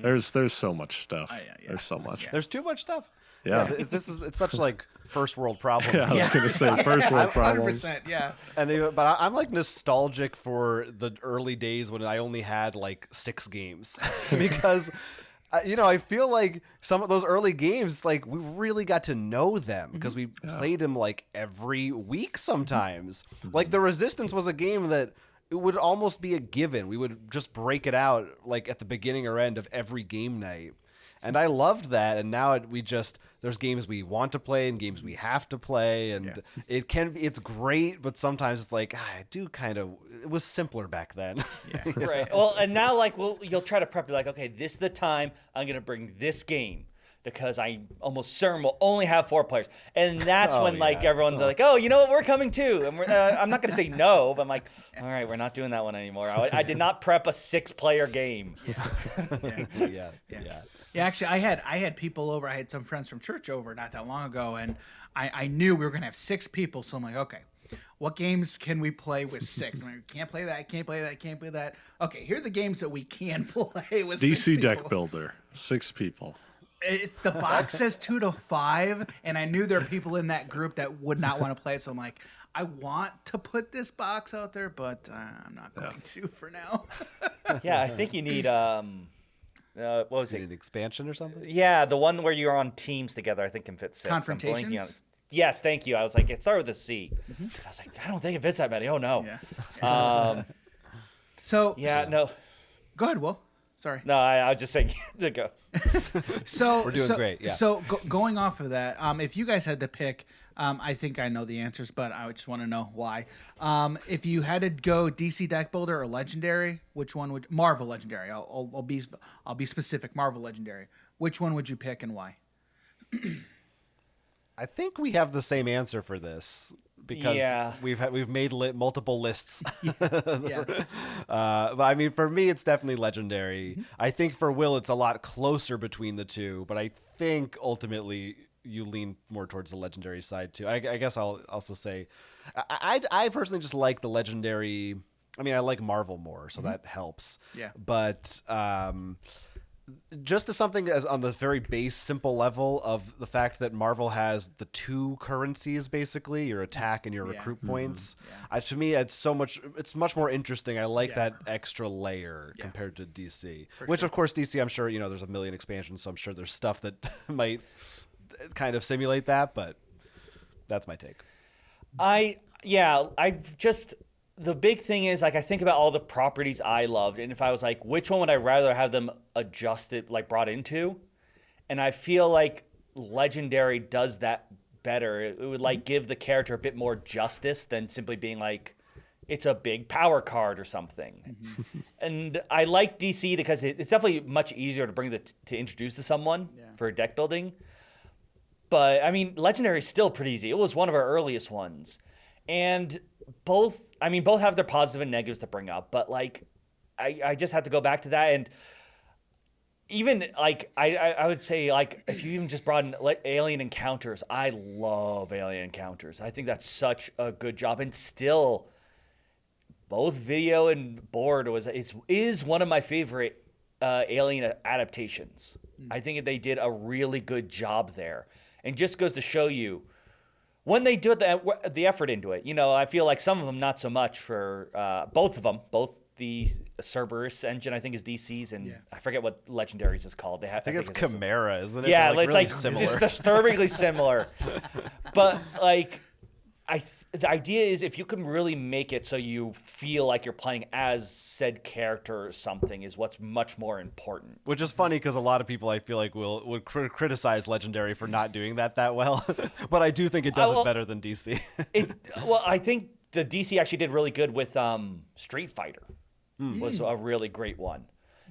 there's so much stuff. There's so much. Yeah. There's too much stuff. Yeah. It's such like first world problems. Yeah, I was going to say first world problems. 100%, yeah. But I'm like nostalgic for the early days when I only had like 6 games because you know, I feel like some of those early games, like we really got to know them because we played them like every week sometimes. Like the Resistance was a game that it would almost be a given. We would just break it out like at the beginning or end of every game night. And I loved that. And now there's games we want to play and games we have to play. And it's great, but sometimes it's like, it was simpler back then. Yeah. Right. Well, and now like, you'll try to prep. You're like, okay, this is the time I'm going to bring this game because I almost certain will only have 4 players. And that's when like everyone's like, oh, you know what? We're coming too. And I'm not going to say no, but I'm like, all right, we're not doing that one anymore. I did not prep a 6-player game. Yeah, actually, I had people over. I had some friends from church over not that long ago, and I knew we were going to have 6 people. So I'm like, okay, what games can we play with 6? I'm like, can't play that, can't play that, can't play that. Okay, here are the games that we can play with DC 6 people. Deck Builder, 6 people. The box says 2 to 5, and I knew there are people in that group that would not want to play it. So I'm like, I want to put this box out there, but I'm not going to for now. Yeah, I think you need what was it? An expansion or something? Yeah, the one where you're on teams together, I think can fit 6. Confrontations? Yes, thank you. I was like, it started with a C. I was like, I don't think it fits that many. Oh no. Yeah. So no. Go ahead, Will. Sorry. No, I was just saying to go. So we're doing great. Yeah. So going off of that, if you guys had to pick, I think I know the answers, but I just want to know why. If you had to go DC Deck Builder or Legendary, which one would Marvel Legendary? I'll be specific. Marvel Legendary. Which one would you pick and why? I think we have the same answer for this because we've made multiple lists. But I mean, for me, it's definitely Legendary. I think for Will, it's a lot closer between the two, but I think ultimately you lean more towards the Legendary side too. I guess I'll also say I personally just like the Legendary. I mean, I like Marvel more, so that helps. Yeah. But just as something as on the very base simple level of the fact that Marvel has the 2 currencies, basically your attack and your recruit points. To me, it's much more interesting. I like that extra layer compared to DC, which of course DC, I'm sure, there's a million expansions, so I'm sure there's stuff that might kind of simulate that, but that's my take. The big thing is, like, I think about all the properties I loved, and if I was like, which one would I rather have them adjusted, like, brought into? And I feel like Legendary does that better. It would, like, give the character a bit more justice than simply being like, it's a big power card or something. And I like DC because it's definitely much easier to bring to introduce to someone for deck building. But, I mean, Legendary is still pretty easy. It was one of our earliest ones. And both have their positive and negatives to bring up, but like, I just have to go back to that. And even like, I would say, like, if you even just brought in Alien Encounters, I love Alien Encounters. I think that's such a good job. And still, both video and board is one of my favorite Alien adaptations. I think they did a really good job there, and just goes to show you when they do the effort into it. I feel like some of them not so much for both of them. Both the Cerberus engine, I think, is DC's, and I forget what Legendary's is called. I think it's Chimera, isn't it? Yeah, it's really like similar. just disturbingly similar. But like, the idea is if you can really make it so you feel like you're playing as said character or something is what's much more important. Which is funny because a lot of people I feel like would criticize Legendary for not doing that well, but I do think it does it better than DC. I think the DC actually did really good with Street Fighter. Was a really great one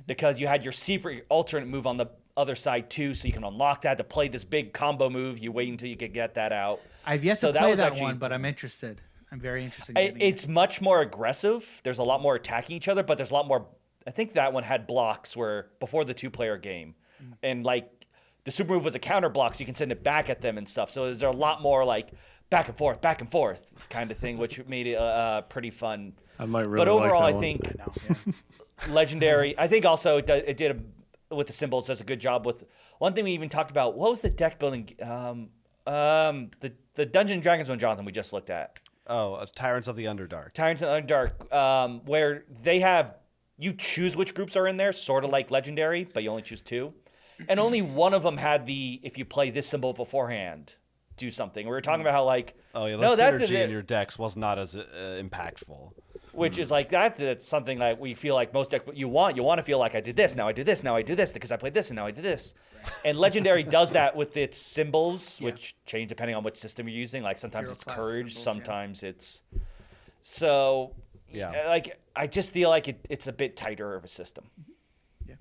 because you had your secret alternate move on the other side too, so you can unlock that to play this big combo move. You wait until you can get that out. I've yet to play that one, but I'm interested. I'm very interested. It's much more aggressive. There's a lot more attacking each other, but there's a lot more. I think that one had blocks where before the 2-player game, and like the super move was a counter block, so you can send it back at them and stuff. So there's a lot more like back and forth kind of thing, which made it pretty fun. I might really but overall, like that I think Legendary. I think also it did with the symbols does a good job with one thing we even talked about. What was the deck building? The Dungeons and Dragons one, Jonathan, we just looked at. Oh, Tyrants of the Underdark. Tyrants of the Underdark, where they have you choose which groups are in there, sort of like Legendary, but you only choose 2, and only one of them had the if you play this symbol beforehand, do something. We were talking about how like the synergy in your decks was not as impactful. Which is like that's something like we feel like most decks you want to feel like I did this, now I do this, now I do this because I played this and now I did this. Right. And Legendary does that with its symbols, which change depending on which system you're using. Like sometimes it's courage, symbols, sometimes it's like I just feel like it's a bit tighter of a system. Yeah.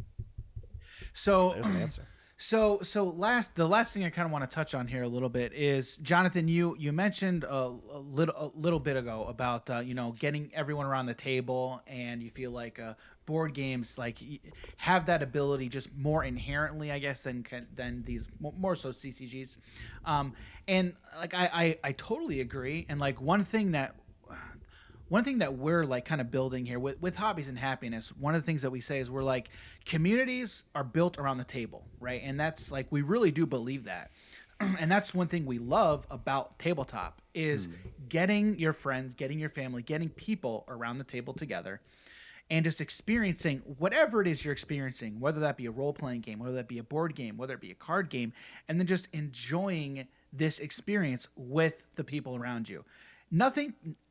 So there's an answer. So the last thing I kind of want to touch on here a little bit is, Jonathan, you mentioned a little bit ago about getting everyone around the table, and you feel like board games like have that ability just more inherently, I guess, than these more so CCGs, and like I totally agree. And like one thing that we're like kind of building here with Hobbies and Happiness, one of the things that we say is we're like, communities are built around the table, right? And that's like, we really do believe that. And that's one thing we love about tabletop is getting your friends, getting your family, getting people around the table together and just experiencing whatever it is you're experiencing, whether that be a role-playing game, whether that be a board game, whether it be a card game, and then just enjoying this experience with the people around you.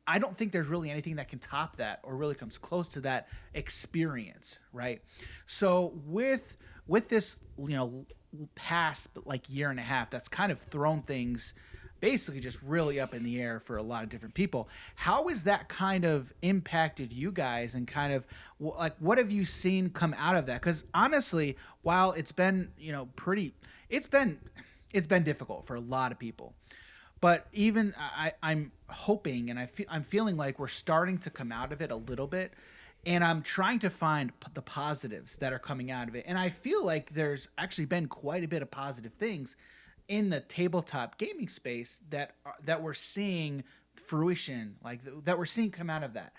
I don't think there's really anything that can top that or really comes close to that experience, right? So with this, past like year and a half, that's kind of thrown things basically just really up in the air for a lot of different people. How has that kind of impacted you guys, and kind of like what have you seen come out of that? Because honestly, while it's been it's been difficult for a lot of people. But even I'm hoping, and I'm feeling like we're starting to come out of it a little bit, and I'm trying to find the positives that are coming out of it. And I feel like there's actually been quite a bit of positive things in the tabletop gaming space that we're seeing fruition, like that we're seeing come out of that.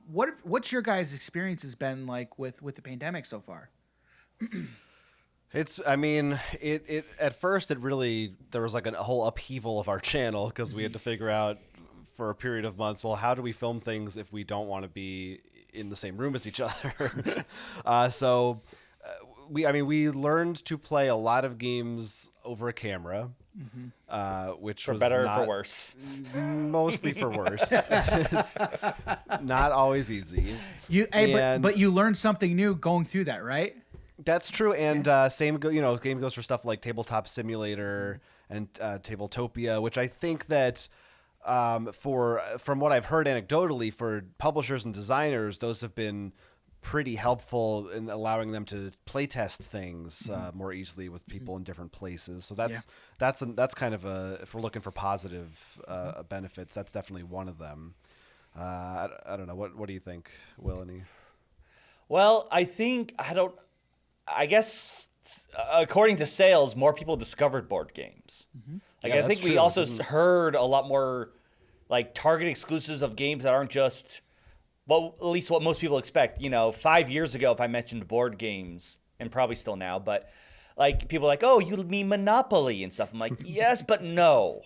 What's your guys' experience has been like with the pandemic so far? It at first there was like a whole upheaval of our channel because we had to figure out for a period of months, well, how do we film things if we don't want to be in the same room as each other? We learned to play a lot of games over a camera, which was for better or for worse. Mostly for worse. It's not always easy. But you learned something new going through that, right? That's true, and same goes for stuff like Tabletop Simulator and Tabletopia, which I think that from what I've heard anecdotally, for publishers and designers, those have been pretty helpful in allowing them to playtest things more easily with people in different places. So that's kind of if we're looking for positive benefits, that's definitely one of them. I don't know. What do you think, Willany? Well, I guess according to sales, more people discovered board games. I think we also heard a lot more like Target exclusives of games that aren't just well, at least what most people expect. 5 years ago, if I mentioned board games, and probably still now, but like people are like, oh, you mean Monopoly and stuff. I'm like, yes, but no.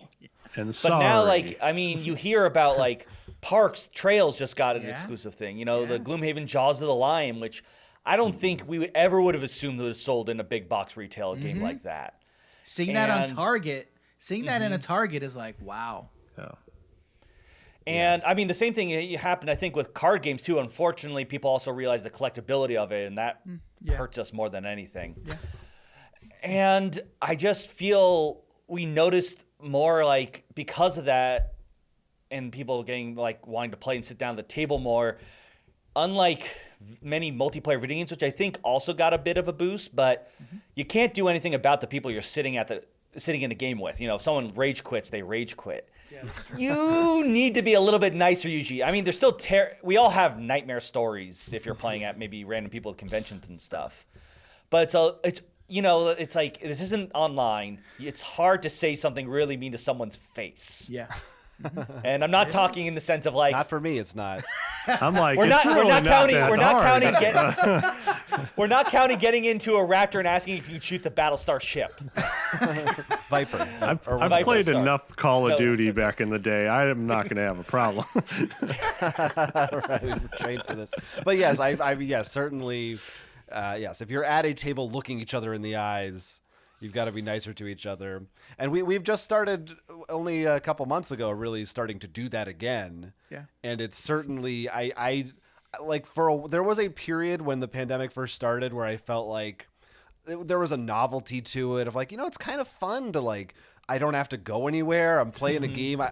And but now, you hear about like Parks Trails just got an exclusive thing. The Gloomhaven Jaws of the Lion, which I don't think we would have assumed would have sold in a big box retail game like that. Seeing that on Target, that in a Target is like, wow. Yeah. And I mean, the same thing happened, I think, with card games too. Unfortunately, people also realize the collectability of it, and that hurts us more than anything. Yeah. And I just feel we noticed more, like, because of that, and people getting like wanting to play and sit down at the table more. Unlike many multiplayer video games, which I think also got a bit of a boost, but you can't do anything about the people you're sitting in a game with. If someone rage quits, they rage quit. Yeah, you need to be a little bit nicer usually. I mean, there's still we all have nightmare stories if you're playing at maybe random people at conventions and stuff. But it's like, this isn't online. It's hard to say something really mean to someone's face. Yeah. And I'm not talking in the sense of like, not for me, it's not. I'm like, we're not counting getting into a Raptor and asking if you can shoot the Battlestar ship. Viper. I've played enough Call of Duty back in the day. I'm not going to have a problem. Right, we were trained for this. But yes, yes, certainly, yes. If you're at a table looking each other in the eyes, you've got to be nicer to each other. And we've just started only a couple months ago, really starting to do that again. Yeah. And it's certainly, there was a period when the pandemic first started where I felt like there was a novelty to it of like, it's kind of fun to like, I don't have to go anywhere. I'm playing a game. I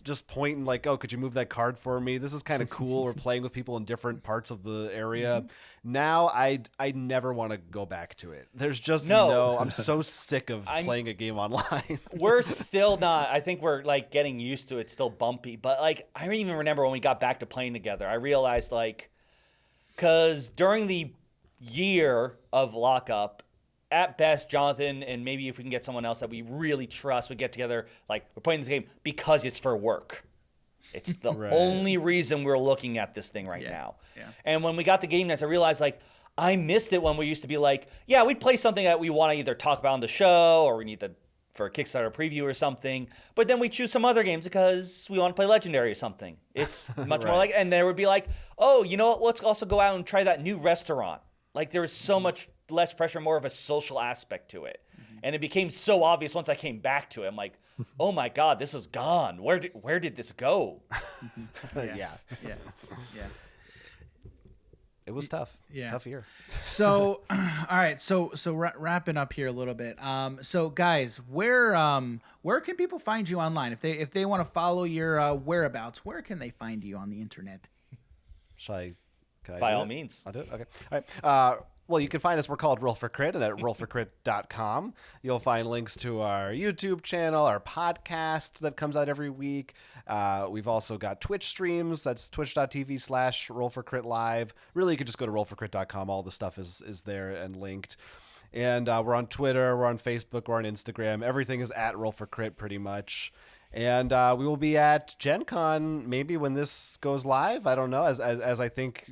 just point and like, oh, could you move that card for me? This is kind of cool. We're playing with people in different parts of the area. Now I never want to go back to it. There's just no. I'm so sick of playing a game online. We're still not. I think we're like getting used to it. It's still bumpy, but like I don't even remember when we got back to playing together. I realized like, because during the year of lockup, at best, Jonathan, and maybe if we can get someone else that we really trust, we get together, like, we're playing this game because it's for work. It's the only reason we're looking at this thing right now. Yeah. And when we got the game nights, I realized, like, I missed it when we used to be like, yeah, we'd play something that we want to either talk about on the show or we need to for a Kickstarter preview or something. But then we choose some other games because we want to play Legendary or something. It's much more like, and there would be like, oh, you know what? Let's also go out and try that new restaurant. Like, there was so much less pressure, more of a social aspect to it. And it became so obvious once I came back to it. I'm like, oh my God, this is gone. Where did this go? Yeah. It was tough. Yeah. Tough year. So, all right. So wrapping up here a little bit. So guys, where can people find you online? If they want to follow your whereabouts, where can they find you on the internet? By all means. I'll do it. Okay. All right. Well, you can find us. We're called Roll for Crit, and at rollforcrit.com, you'll find links to our YouTube channel, our podcast that comes out every week. We've also got Twitch streams. That's twitch.tv/rollforcritlive. Really, you could just go to rollforcrit.com. All the stuff is there and linked. And we're on Twitter, we're on Facebook, we're on Instagram. Everything is at Roll for Crit pretty much. And we will be at GenCon maybe when this goes live. I don't know. As I think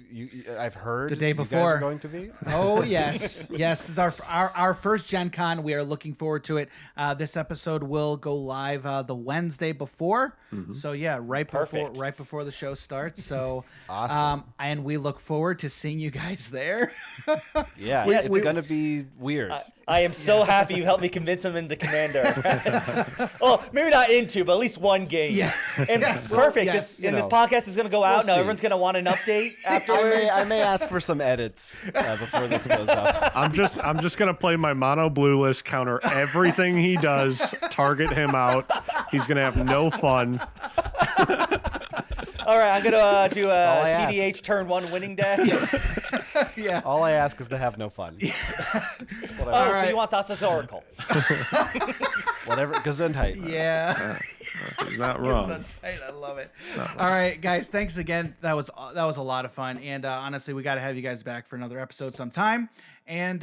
I've heard the day before you guys are going to be. Oh yes, yes. It's our first GenCon. We are looking forward to it. This episode will go live the Wednesday before. So yeah, right before the show starts. So awesome. And we look forward to seeing you guys there. Yeah, it's gonna be weird. I am so happy you helped me convince him into Commander. Well, maybe not into, but at least one game. Yeah. And perfect. Yes. This podcast is going to go out. Now everyone's going to want an update afterwards. I may ask for some edits before this goes up. I'm just going to play my mono blue list, counter everything he does, target him out. He's going to have no fun. All right, I'm going to do a CDH turn 1 winning deck. Yeah. All I ask is to have no fun. That's what I want. So you want Thassa's Oracle. Whatever, Gesundheit. Yeah. He's not wrong. Gesundheit, I love it. All right, guys, thanks again. That was a lot of fun. And honestly, we got to have you guys back for another episode sometime. And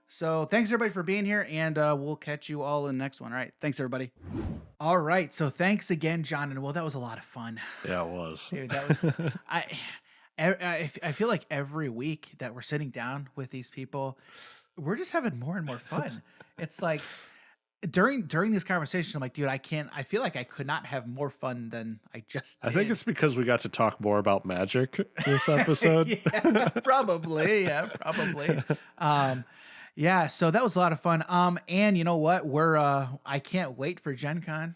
So thanks everybody for being here, and we'll catch you all in the next one. All right. Thanks everybody. All right. So thanks again, Jon and Will. That was a lot of fun. Yeah, it was. Dude, that was I feel like every week that we're sitting down with these people, we're just having more and more fun. It's like during these conversations, I'm like, dude, I feel like I could not have more fun than I just did. I think it's because we got to talk more about magic this episode. Yeah, probably. Yeah, probably. Yeah, so that was a lot of fun. And you know what? I can't wait for Gen Con,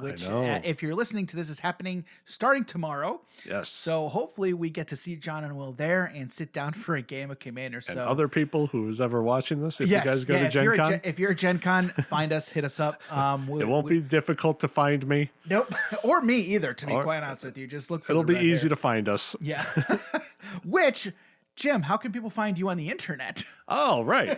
which if you're listening to this is happening starting tomorrow. Yes. So hopefully we get to see Jon and Will there and sit down for a game of Commander. And other people who's ever watching this, if yes, you guys go to Gen Con. If you're at Gen Con, find us, hit us up. It won't be difficult to find me. Nope. Or me either, to be quite honest with you. Just look for It'll be easy hair. to find us. Yeah. Which... Jim, how can people find you on the internet? Oh, right.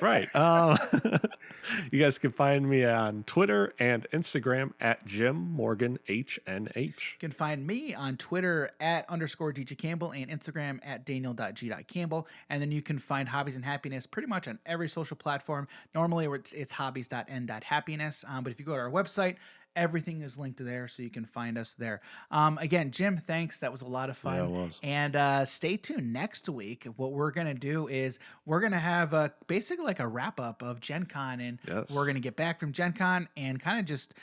You guys can find me on Twitter and Instagram at Jim Morgan HNH. You can find me on Twitter at _DJ Campbell and Instagram at Daniel.G.Campbell. And then you can find Hobbies and Happiness pretty much on every social platform. Normally it's hobbies.n.happiness. But if you go to our website, everything is linked there, so you can find us there. Again, Jim, thanks. That was a lot of fun. Yeah, it was. And stay tuned next week. What we're going to do is we're going to have basically like a wrap-up of Gen Con, and we're going to get back from Gen Con and kind of just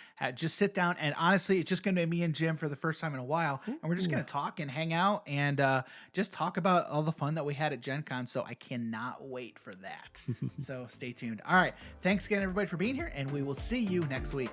sit down. And honestly, it's just going to be me and Jim for the first time in a while, and we're just going to talk and hang out and just talk about all the fun that we had at Gen Con. So I cannot wait for that. So stay tuned. All right. Thanks again, everybody, for being here, and we will see you next week.